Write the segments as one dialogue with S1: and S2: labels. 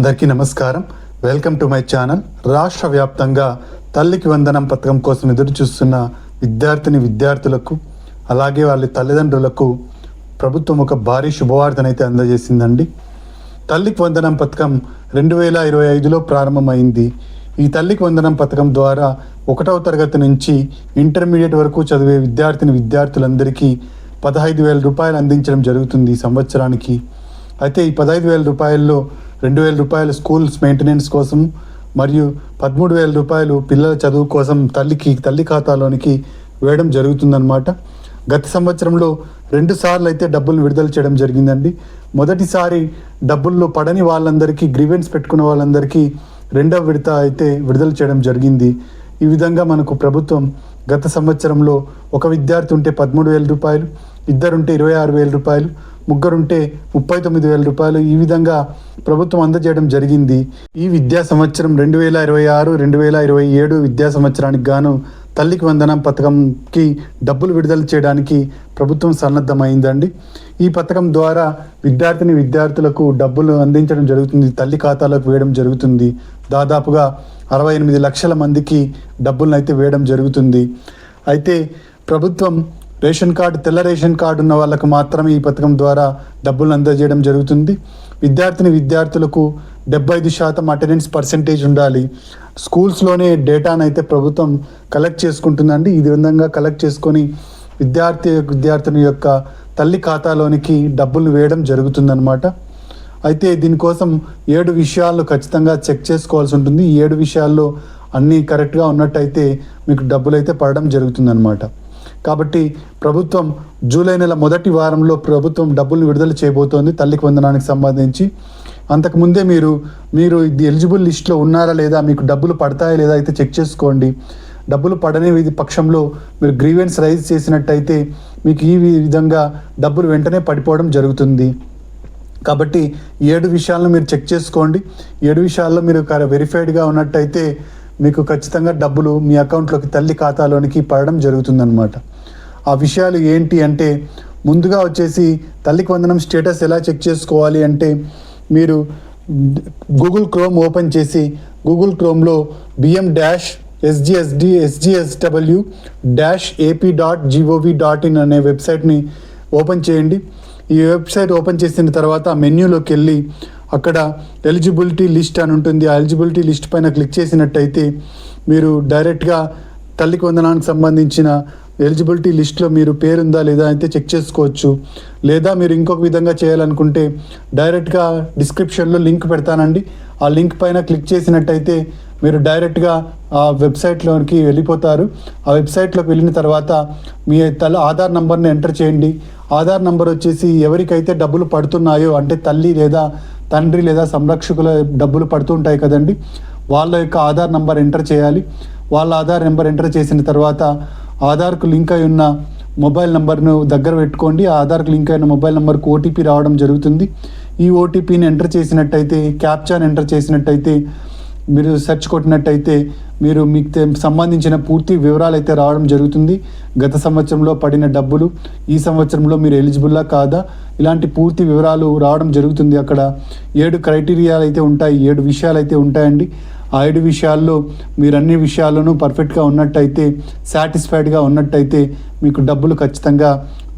S1: అందరికీ నమస్కారం. Welcome to my channel. రాష్ట్ర వ్యాప్తంగా తల్లికి వందనం పథకం కోసం ఎదురు చూస్తున్న విద్యార్థులకు అలాగే వాళ్ళ తల్లిదండ్రులకు ప్రభుత్వం ఒక భారీ శుభవార్తనైతే అందజేసిందండి. తల్లికి వందనం పథకం 2025లో ప్రారంభమైంది. ఈ తల్లికి వందనం పథకం ద్వారా 1వ తరగతి నుంచి ఇంటర్మీడియట్ వరకు చదివే విద్యార్థులందరికీ 15,000 రూపాయలు అందించడం జరుగుతుంది ఈ సంవత్సరానికి. అయితే ఈ 15,000 రూపాయల్లో 2,000 రూపాయలు స్కూల్స్ మెయింటెనెన్స్ కోసం మరియు 13,000 రూపాయలు పిల్లల చదువు కోసం తల్లి ఖాతాలోనికి వేయడం జరుగుతుందన్నమాట. గత సంవత్సరంలో 2 సార్లు అయితే డబ్బులు విడుదల చేయడం జరిగిందండి. మొదటిసారి డబ్బులు పడని వాళ్ళందరికీ, గ్రీవెన్స్ పెట్టుకున్న వాళ్ళందరికీ 2వ విడత అయితే విడుదల చేయడం జరిగింది. ఈ విధంగా మనకు ప్రభుత్వం గత సంవత్సరంలో ఒక విద్యార్థి ఉంటే 13,000 రూపాయలు, ఇద్దరుంటే 26,000 రూపాయలు, ముగ్గురుంటే 39,000 రూపాయలు ఈ విధంగా ప్రభుత్వం అందజేయడం జరిగింది. ఈ విద్యా సంవత్సరం 2026-2027 విద్యా సంవత్సరానికి గాను తల్లికి వందనం పథకంకి డబ్బులు విడుదల చేయడానికి ప్రభుత్వం సన్నద్ధమైందండి. ఈ పథకం ద్వారా విద్యార్థులకు డబ్బులు అందించడం జరుగుతుంది, తల్లి ఖాతాలకు వేయడం జరుగుతుంది. దాదాపుగా 68 లక్షల మందికి డబ్బులను అయితే వేయడం జరుగుతుంది. అయితే ప్రభుత్వం తెల్ల రేషన్ కార్డు ఉన్న వాళ్ళకు మాత్రమే ఈ పథకం ద్వారా డబ్బులు అందజేయడం జరుగుతుంది. విద్యార్థులకు 75% అటెండెన్స్ పర్సెంటేజ్ ఉండాలి. స్కూల్స్లోనే డేటాను అయితే ప్రభుత్వం కలెక్ట్ చేసుకుంటుందండి. ఈ విధంగా కలెక్ట్ చేసుకొని విద్యార్థుని యొక్క తల్లి ఖాతాలోనికి డబ్బులు వేయడం జరుగుతుందన్నమాట. అయితే దీనికోసం 7 విషయాలు ఖచ్చితంగా చెక్ చేసుకోవాల్సి ఉంటుంది. ఈ 7 విషయాల్లో అన్నీ కరెక్ట్గా ఉన్నట్టయితే మీకు డబ్బులు అయితే పడడం జరుగుతుందన్నమాట. కాబట్టి ప్రభుత్వం జూలై నెల మొదటి వారంలో ప్రభుత్వం డబ్బులు విడుదల చేయబోతోంది తల్లికి వందనానికి సంబంధించి. అంతకుముందే మీరు ఇది ఎలిజిబుల్ లిస్ట్లో ఉన్నారా లేదా, మీకు డబ్బులు పడతాయా లేదా అయితే చెక్ చేసుకోండి. డబ్బులు పడని పక్షంలో మీరు గ్రీవెన్స్ రైజ్ చేసినట్టయితే మీకు ఈ విధంగా డబ్బులు వెంటనే పడిపోవడం జరుగుతుంది. కాబట్టి 7 విషయాలను మీరు చెక్ చేసుకోండి. 7 విషయాల్లో మీరు వెరిఫైడ్గా ఉన్నట్టయితే మీకు ఖచ్చితంగా డబ్బులు మీ అకౌంట్లోకి, తల్లి ఖాతాలోనికి పడడం జరుగుతుందన్నమాట. ఆ విషయాలు ఏంటి అంటే, ముందుగా వచ్చేసి తల్లికి వందనం స్టేటస్ ఎలా చెక్ చేసుకోవాలి అంటే, మీరు గూగుల్ క్రోమ్ ఓపెన్ చేసి గూగుల్ క్రోమ్లో bm-sgsw-ap.gov.in అనే వెబ్సైట్ని ఓపెన్ చేయండి. ఈ వెబ్సైట్ ఓపెన్ చేసిన తర్వాత మెన్యూలోకి వెళ్ళి అక్కడ ఎలిజిబిలిటీ లిస్ట్ అని ఉంటుంది. ఆ ఎలిజిబిలిటీ లిస్ట్ పైన క్లిక్ చేసినట్టయితే మీరు డైరెక్ట్గా తల్లికి వందనానికి సంబంధించిన ఎలిజిబిలిటీ లిస్ట్లో మీరు పేరుందా లేదా అయితే చెక్ చేసుకోవచ్చు. లేదా మీరు ఇంకొక విధంగా చేయాలనుకుంటే డైరెక్ట్గా డిస్క్రిప్షన్లో లింక్ పెడతానండి. ఆ లింక్ పైన క్లిక్ చేసినట్టయితే మీరు డైరెక్ట్గా ఆ వెబ్సైట్లోకి వెళ్ళిపోతారు. ఆ వెబ్సైట్లోకి వెళ్ళిన తర్వాత మీ ఆధార్ నంబర్ని ఎంటర్ చేయండి. ఆధార్ నంబర్ వచ్చేసి ఎవరికైతే డబ్బులు పడుతున్నాయో, అంటే తల్లి లేదా తండ్రి లేదా సంరక్షకుల డబ్బులు పడుతుంటాయి కదండి, వాళ్ళ యొక్క ఆధార్ నంబర్ ఎంటర్ చేయాలి. వాళ్ళ ఆధార్ నెంబర్ ఎంటర్ చేసిన తర్వాత ఆధార్కు లింక్ అయి ఉన్న మొబైల్ నెంబర్ను దగ్గర పెట్టుకోండి. ఆ ఆధార్కు లింక్ అయిన మొబైల్ నెంబర్కు ఓటీపీ రావడం జరుగుతుంది. ఈ ఓటీపీని ఎంటర్ చేసినట్టయితే, క్యాప్చాని ఎంటర్ చేసినట్టయితే, మీరు సెర్చ్ కొట్టినట్టయితే మీకు సంబంధించిన పూర్తి వివరాలు అయితే రావడం జరుగుతుంది. గత సంవత్సరంలో పడిన డబ్బులు, ఈ సంవత్సరంలో మీరు ఎలిజిబుల్లా కాదా, ఇలాంటి పూర్తి వివరాలు రావడం జరుగుతుంది. అక్కడ 7 క్రైటీరియాలు అయితే ఉంటాయి, 7 విషయాలు అయితే ఉంటాయండి. ఆ 7 విషయాల్లో మీరు అన్ని విషయాల్లోనూ పర్ఫెక్ట్గా ఉన్నట్టయితే, సాటిస్ఫైడ్గా ఉన్నట్టయితే మీకు డబ్బులు ఖచ్చితంగా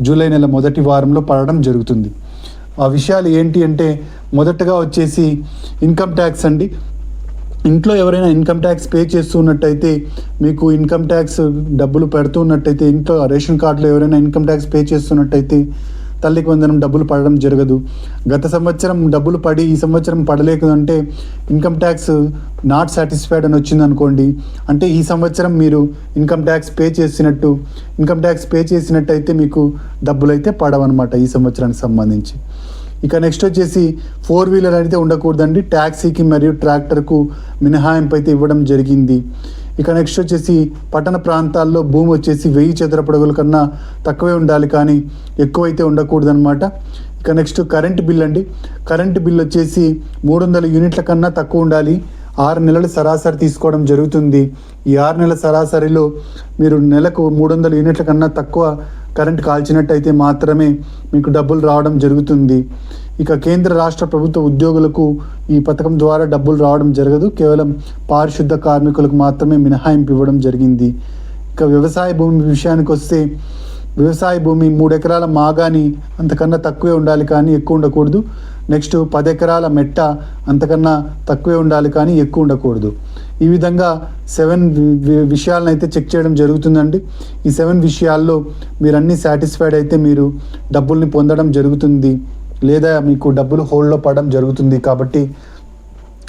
S1: జూలై నెల మొదటి వారంలో పడడం జరుగుతుంది. ఆ విషయాలు ఏంటి అంటే, మొదటగా వచ్చేసి ఇన్కమ్ ట్యాక్స్ అండి. ఇంట్లో ఎవరైనా ఇన్కమ్ ట్యాక్స్ పే చేస్తున్నట్టయితే, మీకు ఇన్కమ్ ట్యాక్స్ డబ్బులు పెడుతున్నట్టయితే, ఇంట్లో రేషన్ కార్డులో ఎవరైనా ఇన్కమ్ ట్యాక్స్ పే చేస్తున్నట్టయితే తల్లికి వందనం డబ్బులు పడడం జరగదు. గత సంవత్సరం డబ్బులు పడి ఈ సంవత్సరం పడలేదంటే ఇన్కమ్ ట్యాక్స్ నాట్ సాటిస్ఫైడ్ అని వచ్చింది అనుకోండి, అంటే ఈ సంవత్సరం మీరు ఇన్కమ్ ట్యాక్స్ పే చేసినట్టయితే మీకు డబ్బులు అయితే పడవన్నమాట ఈ సంవత్సరానికి సంబంధించి. ఇక నెక్స్ట్ వచ్చేసి 4 వీలర్ అయితే ఉండకూడదండి. ట్యాక్సీకి మరియు ట్రాక్టర్కు మినహాయింపు అయితే ఇవ్వడం జరిగింది. ఇక నెక్స్ట్ వచ్చేసి పట్టణ ప్రాంతాల్లో భూమి వచ్చేసి 1000 చదరపు అడుగుల కన్నా తక్కువే ఉండాలి, కానీ ఎక్కువైతే ఉండకూడదన్నమాట. ఇక నెక్స్ట్ కరెంటు బిల్ అండి. కరెంటు బిల్ వచ్చేసి 300 యూనిట్ల కన్నా తక్కువ ఉండాలి. 6 నెలలు సరాసరి తీసుకోవడం జరుగుతుంది. ఈ 6 నెలల సరాసరిలో మీరు నెలకు 300 యూనిట్ల కన్నా తక్కువ కరెంట్ కాల్చినట్టయితే మాత్రమే మీకు డబ్బులు రావడం జరుగుతుంది. ఇక కేంద్ర రాష్ట్ర ప్రభుత్వ ఉద్యోగులకు ఈ పథకం ద్వారా డబ్బులు రావడం జరగదు. కేవలం పారిశుద్ధ కార్మికులకు మాత్రమే మినహాయింపు ఇవ్వడం జరిగింది. ఇక వ్యవసాయ భూమి విషయానికి వస్తే, వ్యవసాయ భూమి 3 ఎకరాల మాగాని అంతకన్నా తక్కువే ఉండాలి కానీ ఎక్కువ ఉండకూడదు. నెక్స్ట్ 10 ఎకరాల మెట్ట అంతకన్నా తక్కువే ఉండాలి కానీ ఎక్కువ ఉండకూడదు. ఈ విధంగా 7 విషయాలను అయితే చెక్ చేయడం జరుగుతుందండి. ఈ 7 విషయాల్లో మీరు అన్నీ సాటిస్ఫైడ్ అయితే మీరు డబ్బుల్ని పొందడం జరుగుతుంది, లేదా మీకు డబ్బులు హోల్డ్లో పడడం జరుగుతుంది. కాబట్టి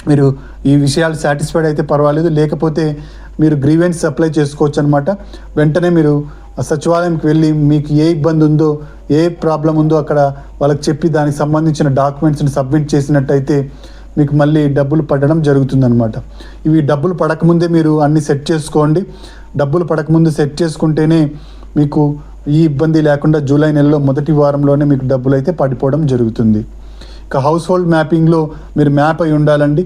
S1: మీరు ఈ విషయాలు సాటిస్ఫైడ్ అయితే పర్వాలేదు, లేకపోతే మీరు గ్రీవెన్స్ అప్లై చేసుకోవచ్చు అనమాట. వెంటనే మీరు సచివాలయంకి వెళ్ళి మీకు ఏ ఇబ్బంది ఉందో, ఏ ప్రాబ్లం ఉందో అక్కడ వాళ్ళకి చెప్పి దానికి సంబంధించిన డాక్యుమెంట్స్ని సబ్మిట్ చేసినట్టయితే మీకు మళ్ళీ డబ్బులు పడడం జరుగుతుందన్నమాట. ఇవి డబ్బులు పడకముందే మీరు అన్ని సెట్ చేసుకోండి. డబ్బులు పడకముందు సెట్ చేసుకుంటేనే మీకు ఈ ఇబ్బంది లేకుండా జూలై నెలలో మొదటి వారంలోనే మీకు డబ్బులు అయితే పడిపోవడం జరుగుతుంది. ఇక హౌస్ హోల్డ్ మ్యాపింగ్లో మీరు మ్యాప్ అయి ఉండాలండి.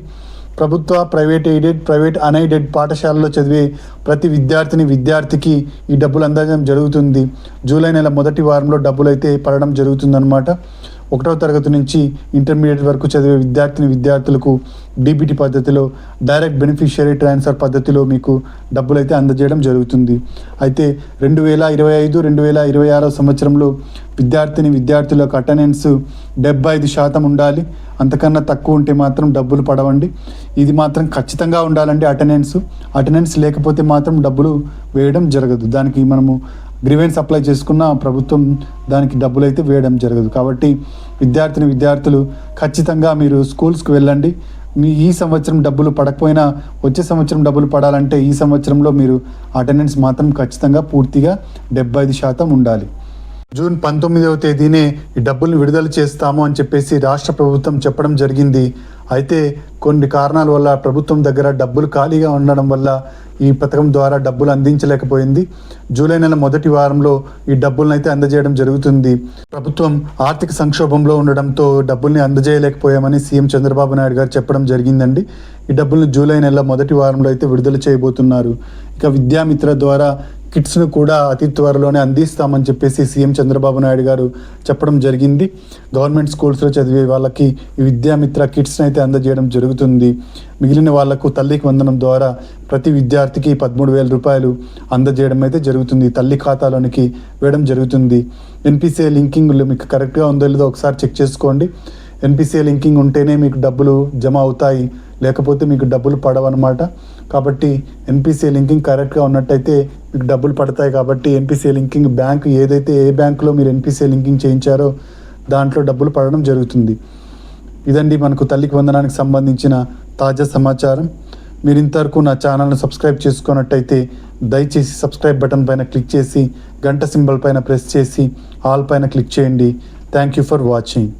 S1: ప్రభుత్వ, ప్రైవేట్ ఎయిడెడ్, ప్రైవేట్ అన్ఎయిడెడ్ పాఠశాలలో చదివే ప్రతి విద్యార్థికి ఈ డబ్బులు అందజేయడం జరుగుతుంది. జూలై నెల మొదటి వారంలో డబ్బులు అయితే పడడం జరుగుతుందన్నమాట. 1వ తరగతి నుంచి ఇంటర్మీడియట్ వరకు చదివే విద్యార్థులకు డీబీటీ పద్ధతిలో, డైరెక్ట్ బెనిఫిషియరీ ట్రాన్స్ఫర్ పద్ధతిలో మీకు డబ్బులు అయితే అందజేయడం జరుగుతుంది. అయితే 2025-2026 సంవత్సరంలో విద్యార్థులకు అటెండెన్స్ 75% ఉండాలి. అంతకన్నా తక్కువ ఉంటే మాత్రం డబ్బులు పడవండి. ఇది మాత్రం ఖచ్చితంగా ఉండాలండి అటెండెన్స్ లేకపోతే మాత్రం డబ్బులు వేయడం జరగదు. దానికి మనము గ్రీవెన్స్ అప్లై చేసుకున్న ప్రభుత్వం దానికి డబ్బులు అయితే వేయడం జరగదు. కాబట్టి విద్యార్థులు ఖచ్చితంగా మీరు స్కూల్స్కి వెళ్ళండి. మీ ఈ సంవత్సరం డబ్బులు పడకపోయినా వచ్చే సంవత్సరం డబ్బులు పడాలంటే ఈ సంవత్సరంలో మీరు అటెండెన్స్ మాత్రం ఖచ్చితంగా పూర్తిగా 75% ఉండాలి. జూన్ 19వ తేదీనే ఈ డబ్బుల్ని విడుదల చేస్తాము అని చెప్పేసి రాష్ట్ర ప్రభుత్వం చెప్పడం జరిగింది. అయితే కొన్ని కారణాల వల్ల ప్రభుత్వం దగ్గర డబ్బులు ఖాళీగా ఉండడం వల్ల ఈ పథకం ద్వారా డబ్బులు అందించలేకపోయింది. జూలై నెల మొదటి వారంలో ఈ డబ్బులను అయితే అందజేయడం జరుగుతుంది. ప్రభుత్వం ఆర్థిక సంక్షోభంలో ఉండడంతో డబ్బుల్ని అందజేయలేకపోయామని సీఎం చంద్రబాబు నాయుడు గారు చెప్పడం జరిగిందండి. ఈ డబ్బులను జూలై నెల మొదటి వారంలో అయితే విడుదల చేయబోతున్నారు. ఇక విద్యామిత్ర ద్వారా కిట్స్ను కూడా అతి త్వరలోనే అందిస్తామని చెప్పేసి సీఎం చంద్రబాబు నాయుడు గారు చెప్పడం జరిగింది. గవర్నమెంట్ స్కూల్స్లో చదివే వాళ్ళకి ఈ విద్యామిత్ర కిట్స్ని అయితే అందజేయడం జరుగుతుంది. మిగిలిన వాళ్లకు తల్లికి వందనం ద్వారా ప్రతి విద్యార్థికి 13,000 రూపాయలు అందజేయడం అయితే జరుగుతుంది. తల్లి ఖాతాలోనికి వేయడం జరుగుతుంది. ఎన్పిసిఐ లింకింగ్ మీకు కరెక్ట్గా ఉందో లేదో ఒకసారి చెక్ చేసుకోండి. ఎన్పిసిఐ లింకింగ్ ఉంటేనే మీకు డబ్బులు జమ అవుతాయి, లేకపోతే మీకు డబ్బులు పడవన్నమాట. కాబట్టి ఎన్పిసిఐ లింకింగ్ కరెక్ట్గా ఉన్నట్టయితే మీకు డబ్బులు పడతాయి. కాబట్టి ఎన్పిసిఐ లింకింగ్ ఏ బ్యాంకులో మీరు ఎన్పిసిఐ లింకింగ్ చేయించారో దాంట్లో డబ్బులు పడడం జరుగుతుంది. ఇదండి మనకు తల్లికి వందనానికి సంబంధించిన తాజా సమాచారం. మీరు ఇంతవరకు నా ఛానల్ను సబ్స్క్రైబ్ చేసుకున్నట్టయితే దయచేసి సబ్స్క్రైబ్ బటన్ పైన క్లిక్ చేసి గంట సింబల్ పైన ప్రెస్ చేసి ఆల్ పైన క్లిక్ చేయండి. Thank you for watching.